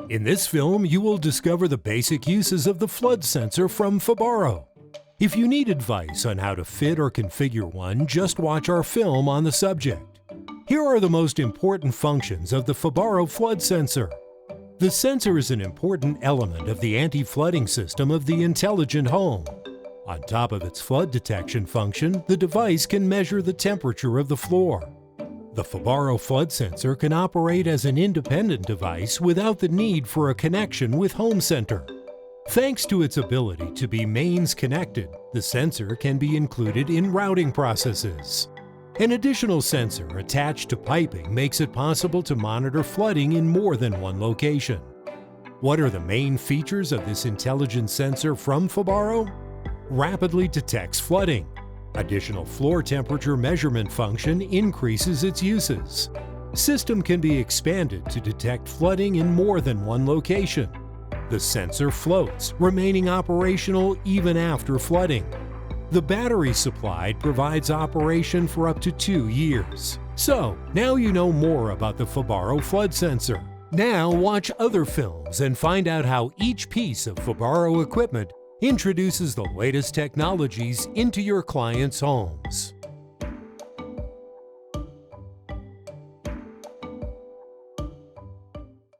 In this film, you will discover the basic uses of the flood sensor from FIBARO. If you need advice on how to fit or configure one, just watch our film on the subject. Here are the most important functions of the FIBARO flood sensor. The sensor is an important element of the anti-flooding system of the intelligent home. On top of its flood detection function, the device can measure the temperature of the floor. The FIBARO flood sensor can operate as an independent device without the need for a connection with Home Center. Thanks to its ability to be mains connected, the sensor can be included in routing processes. An additional sensor attached to piping makes it possible to monitor flooding in more than one location. What are the main features of this intelligent sensor from FIBARO? Rapidly detects flooding. Additional floor temperature measurement function increases its uses. System can be expanded to detect flooding in more than one location. The sensor floats, remaining operational even after flooding. The battery supplied provides operation for up to 2 years. So, now you know more about the FIBARO flood sensor. Now watch other films and find out how each piece of FIBARO equipment introduces the latest technologies into your clients' homes.